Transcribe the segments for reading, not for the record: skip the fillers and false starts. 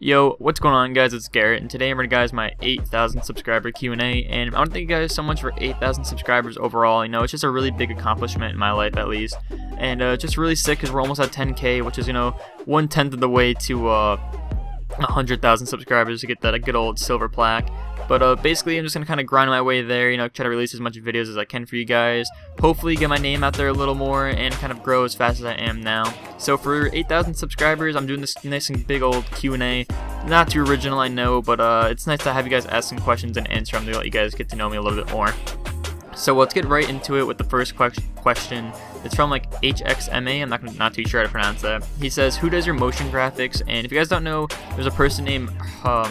Yo, what's going on, guys? It's Garrett, and today I'm bringing guys my 8,000 subscriber Q&A, and I want to thank you guys so much for 8,000 subscribers overall. You know, it's just a really big accomplishment in my life, at least, and just really sick because we're almost at 10K, which is, you know, 1/10 of the way to 100,000 subscribers to get that good old silver plaque. But basically, I'm just gonna kind of grind my way there, you know, try to release as much videos as I can for you guys. Hopefully, get my name out there a little more and kind of grow as fast as I am now. So for 8,000 subscribers, I'm doing this nice and big old Q&A. Not too original, I know, but it's nice to have you guys ask some questions and answer them to let you guys get to know me a little bit more. So let's get right into it with the first question. It's from like HXMA. I'm not too sure how to pronounce that. He says, "Who does your motion graphics?" And if you guys don't know, there's a person named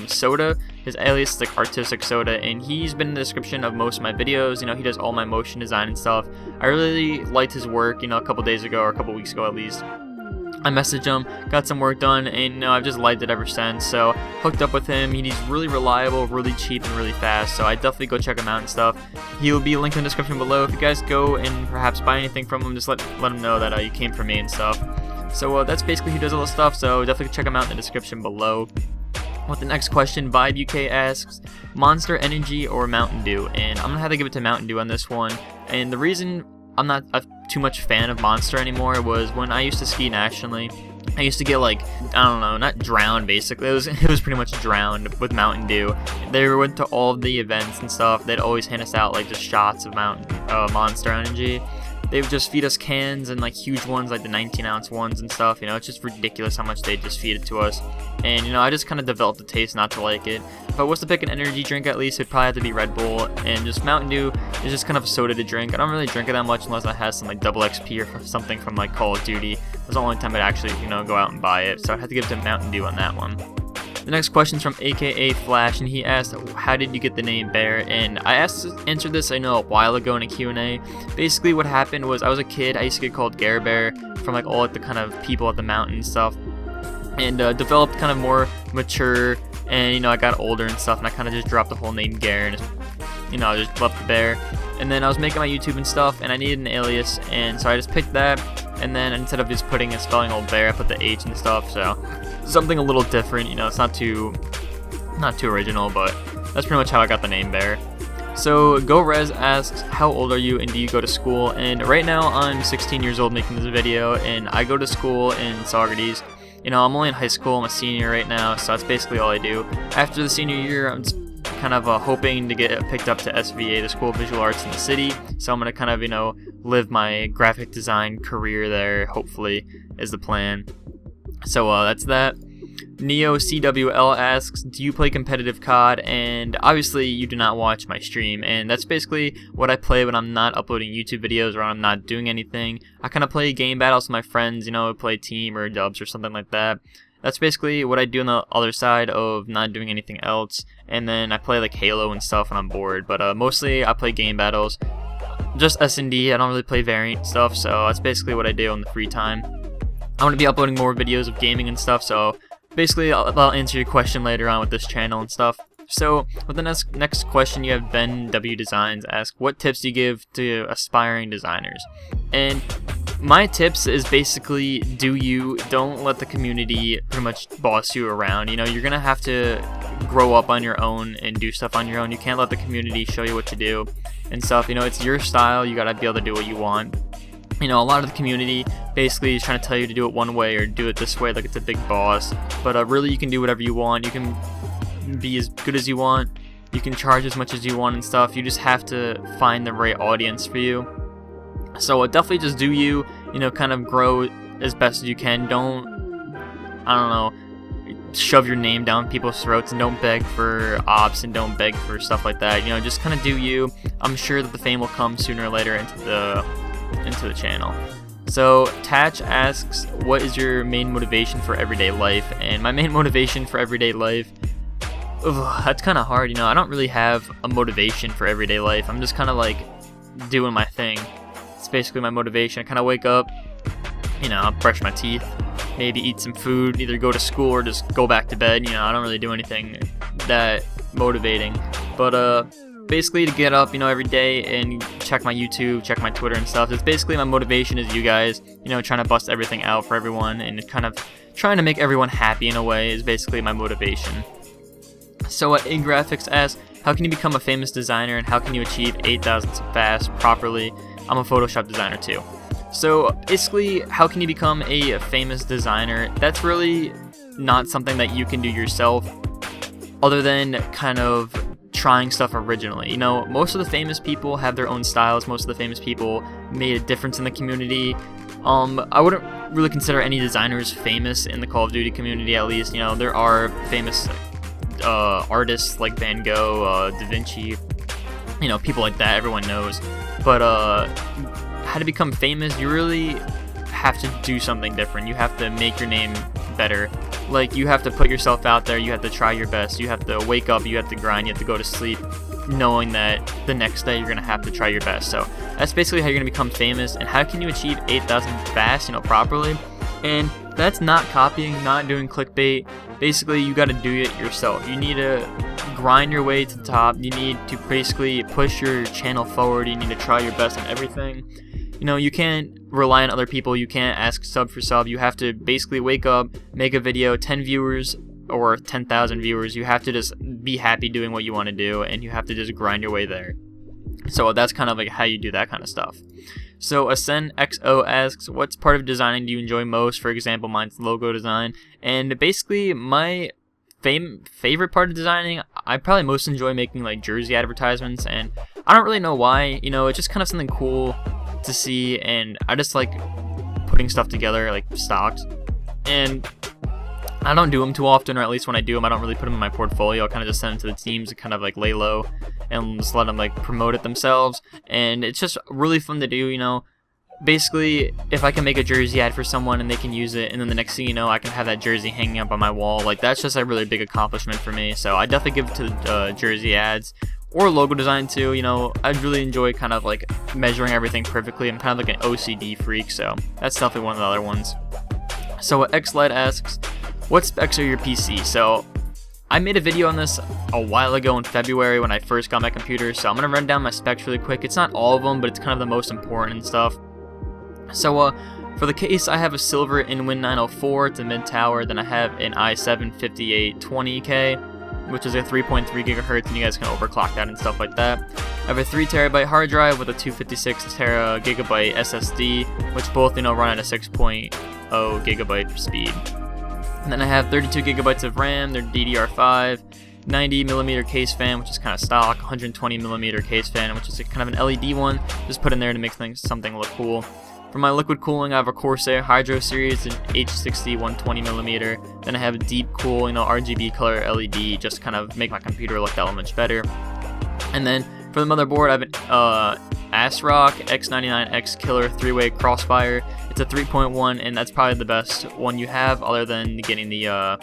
Soda. His alias is like Artistic Soda, and he's been in the description of most of my videos. You know, he does all my motion design and stuff. I really liked his work. You know, a couple days ago or a couple weeks ago at least. I messaged him, got some work done, and you know, I've just liked it ever since. So hooked up with him. He's really reliable, really cheap, and really fast. So I definitely go check him out and stuff. He'll be linked in the description below. If you guys go and perhaps buy anything from him, just let him know that you came from me and stuff. So that's basically who does all the stuff. So definitely check him out in the description below. With the next question, Vibe UK asks, Monster Energy or Mountain Dew? And I'm gonna have to give it to Mountain Dew on this one. And the reason I'm not too much fan of Monster anymore was when I used to ski nationally. I used to get like, I don't know, not drowned basically. It was pretty much drowned with Mountain Dew. They went to all of the events and stuff. They'd always hand us out like just shots of Monster Energy. They would just feed us cans and like huge ones, like the 19-ounce ones and stuff. You know, it's just ridiculous how much they just feed it to us. And you know, I just kind of developed a taste not to like it. If I was to pick an energy drink, at least it'd probably have to be Red Bull. And just Mountain Dew is just kind of a soda to drink. I don't really drink it that much unless I have some like double XP or something from like Call of Duty. That's the only time I'd actually, you know, go out and buy it. So I'd have to give it to Mountain Dew on that one. The next question is from AKA Flash, and he asked, "How did you get the name Bear?" And I answered this, I know, a while ago in a Q&A. Basically, what happened was I was a kid. I used to get called Gare Bear from like all like the kind of people at the mountain and stuff, and developed kind of more mature. And you know, I got older and stuff, and I kind of just dropped the whole name Gare, and you know, I just left the Bear. And then I was making my YouTube and stuff, and I needed an alias, and so I just picked that. And then instead of just putting and spelling old Bear, I put the H and stuff. So something a little different, you know. It's not too original, but that's pretty much how I got the name Bear. So GoRez asks, "How old are you and do you go to school?" And right now I'm 16 years old making this video, and I go to school in Saugerties. You know, I'm only in high school. I'm a senior right now, so that's basically all I do. After the senior year, I'm kind of hoping to get picked up to SVA, the School of Visual Arts in the city. So I'm gonna kind of, you know, live my graphic design career there. Hopefully, is the plan. So that's that. Neo CWL asks, "Do you play competitive COD?" And obviously you do not watch my stream, and that's basically what I play when I'm not uploading YouTube videos or I'm not doing anything. I kind of play game battles with my friends, you know, play team or dubs or something like that. That's basically what I do on the other side of not doing anything else. And then I play like Halo and stuff when I'm bored, but mostly I play game battles, just S&D. I don't really play variant stuff, so that's basically what I do in the free time. I'm going to be uploading more videos of gaming and stuff, so basically I'll answer your question later on with this channel and stuff. So with the next question, you have Ben W Designs ask, "What tips do you give to aspiring designers?" And my tips is basically, don't let the community pretty much boss you around. You know, you're gonna have to grow up on your own and do stuff on your own. You can't let the community show you what to do and stuff. You know, it's your style. You gotta be able to do what you want. You know, a lot of the community basically is trying to tell you to do it one way or do it this way, like it's a big boss. But really, you can do whatever you want. You can be as good as you want. You can charge as much as you want and stuff. You just have to find the right audience for you. So definitely just do you. You know, kind of grow as best as you can. Don't, I don't know, shove your name down people's throats, and don't beg for ops and don't beg for stuff like that. You know, just kind of do you. I'm sure that the fame will come sooner or later into the channel. So Tatch asks, "What is your main motivation for everyday life?" And my main motivation for everyday life, that's kind of hard. You know, I don't really have a motivation for everyday life. I'm just kind of like doing my thing. It's basically my motivation. I kind of wake up, you know, brush my teeth, maybe eat some food, either go to school or just go back to bed. You know, I don't really do anything that motivating. But basically to get up, every day and check my YouTube, check my Twitter and stuff. It's basically my motivation is you guys, trying to bust everything out for everyone and kind of trying to make everyone happy in a way is basically my motivation. So Graphics asks, how can you become a famous designer and how can you achieve 8,000 fast properly? I'm a Photoshop designer too. So basically, how can you become a famous designer? That's really not something that you can do yourself other than kind of trying stuff originally. Most of the famous people have their own styles. Most of the famous people made a difference in the community. I wouldn't really consider any designers famous in the Call of Duty community, at least. There are famous artists like Van Gogh, Da Vinci, people like that, everyone knows. But how to become famous, you really have to do something different. You have to make your name better. Like, you have to put yourself out there, you have to try your best, you have to wake up, you have to grind, you have to go to sleep, knowing that the next day you're going to have to try your best. So that's basically how you're going to become famous. And how can you achieve 8,000 fast, properly? And that's not copying, not doing clickbait. Basically, you got to do it yourself. You need to grind your way to the top. You need to basically push your channel forward. You need to try your best on everything. You can't rely on other people. You can't ask sub for sub. You have to basically wake up, make a video, 10 viewers or 10,000 viewers. You have to just be happy doing what you want to do, and you have to just grind your way there. So that's kind of like how you do that kind of stuff. So Ascend XO asks, what part of designing do you enjoy most? For example, mine's logo design. And basically, my favorite part of designing, I probably most enjoy making like jersey advertisements, and I don't really know why. It's just kind of something cool to see, and I just like putting stuff together, like stocks. And I don't do them too often, or at least when I do them, I don't really put them in my portfolio. I kind of just send them to the teams to kind of like lay low and just let them like promote it themselves. And it's just really fun to do. Basically, if I can make a jersey ad for someone and they can use it, and then the next thing you know, I can have that jersey hanging up on my wall, like that's just a really big accomplishment for me. So I definitely give it to jersey ads or logo design too. I really enjoy kind of like measuring everything perfectly. I'm kind of like an OCD freak, so that's definitely one of the other ones. So XLight asks, what specs are your PC? So I made a video on this a while ago in February when I first got my computer, so I'm going to run down my specs really quick. It's not all of them, but it's kind of the most important and stuff. So for the case, I have a silver Inwin 904, it's a mid-tower, then I have an i7 5820K, which is a 3.3 gigahertz, and you guys can overclock that and stuff like that. I have a 3TB hard drive with a 256 gigabyte SSD, which both run at a 6.0 gigabyte speed. And then I have 32 gigabytes of RAM, they're DDR5, 90mm case fan, which is kind of stock, 120mm case fan, which is kind of an LED one, just put in there to make something look cool. For my liquid cooling, I have a Corsair Hydro Series, an H60 120mm. Then I have a Deep Cool, RGB color LED, just to kind of make my computer look that much better. And then for the motherboard, I have an ASRock X99X Killer 3-way Crossfire. It's a 3.1, and that's probably the best one you have, other than getting the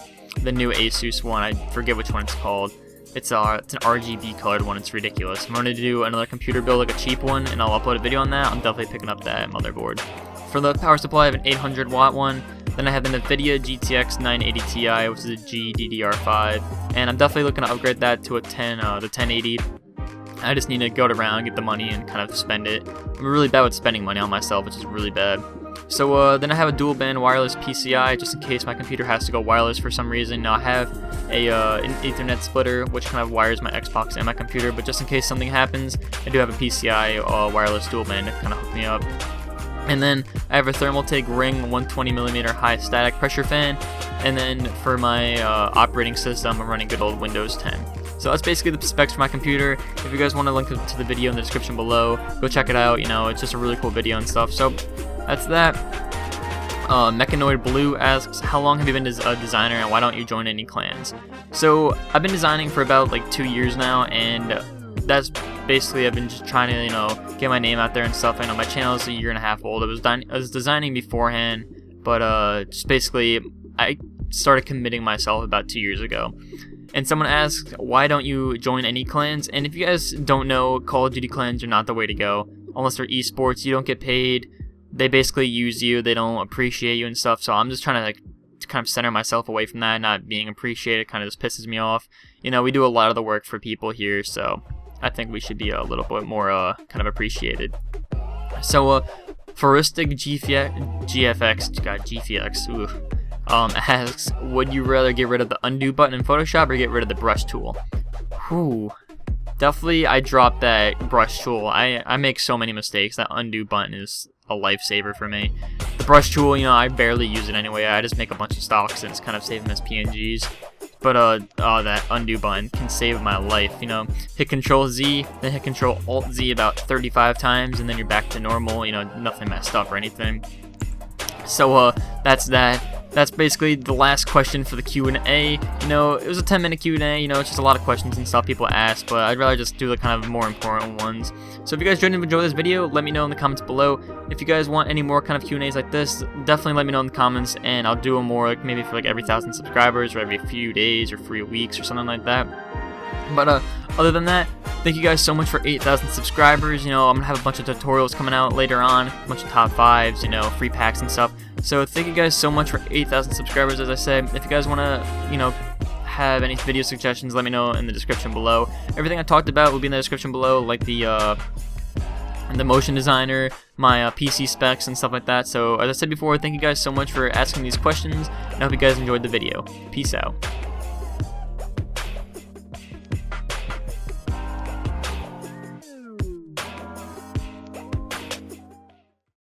new Asus one. I forget which one it's called. It's an RGB colored one. It's ridiculous. I'm going to do another computer build, like a cheap one, and I'll upload a video on that. I'm definitely picking up that motherboard. For the power supply, I have an 800 watt one. Then I have the NVIDIA GTX 980 Ti, which is a GDDR5, and I'm definitely looking to upgrade that to the 1080. I just need to go around, get the money, and kind of spend it. I'm really bad with spending money on myself, which is really bad. So then I have a dual band wireless PCI, just in case my computer has to go wireless for some reason. Now I have an Ethernet splitter, which kind of wires my Xbox and my computer, but just in case something happens, I do have a PCI wireless dual band to kind of hook me up. And then I have a Thermaltake Ring 120mm high static pressure fan. And then for my operating system, I'm running good old Windows 10. So that's basically the specs for my computer. If you guys want to link to the video in the description below, go check it out. It's just a really cool video and stuff. So that's that. Mechanoid Blue asks, how long have you been a designer and why don't you join any clans? So I've been designing for about like 2 years now, and that's basically I've been just trying to get my name out there and stuff. I know my channel is a year and a half old. I was designing beforehand, but just basically I started committing myself about 2 years ago. And someone asked, why don't you join any clans? And if you guys don't know, Call of Duty clans are not the way to go. Unless they're esports, you don't get paid. They basically use you. They don't appreciate you and stuff. So I'm just trying to kind of center myself away from that. Not being appreciated kind of just pisses me off. We do a lot of the work for people here, so I think we should be a little bit more kind of appreciated. So Furistic GFX asks, would you rather get rid of the undo button in Photoshop or get rid of the brush tool? Definitely I dropped that brush tool. I make so many mistakes. That undo button is a lifesaver for me. The brush tool, you know, I barely use it anyway. I just make a bunch of stocks and it's kind of save them as PNGs. But that undo button can save my life. You know, hit Control Z, then hit Control Alt Z about 35 times, and then you're back to normal. You know, nothing messed up or anything. So that's that. That's basically the last question for the Q&A. You know, it was a 10-minute Q&A. You know, it's just a lot of questions and stuff people ask, but I'd rather just do the kind of more important ones. So if you guys did enjoy this video, let me know in the comments below. If you guys want any more kind of Q&As like this, definitely let me know in the comments, and I'll do them more, like maybe for like every 1,000 subscribers, or every few days, or 3 weeks, or something like that. But other than that, thank you guys so much for 8,000 subscribers. You know, I'm gonna have a bunch of tutorials coming out later on, a bunch of top 5s, you know, free packs and stuff. So thank you guys so much for 8,000 subscribers. As I said, if you guys want to, you know, have any video suggestions, let me know in the description below. Everything I talked about will be in the description below, like the motion designer, my PC specs and stuff like that. So as I said before, thank you guys so much for asking these questions, and I hope you guys enjoyed the video. Peace out.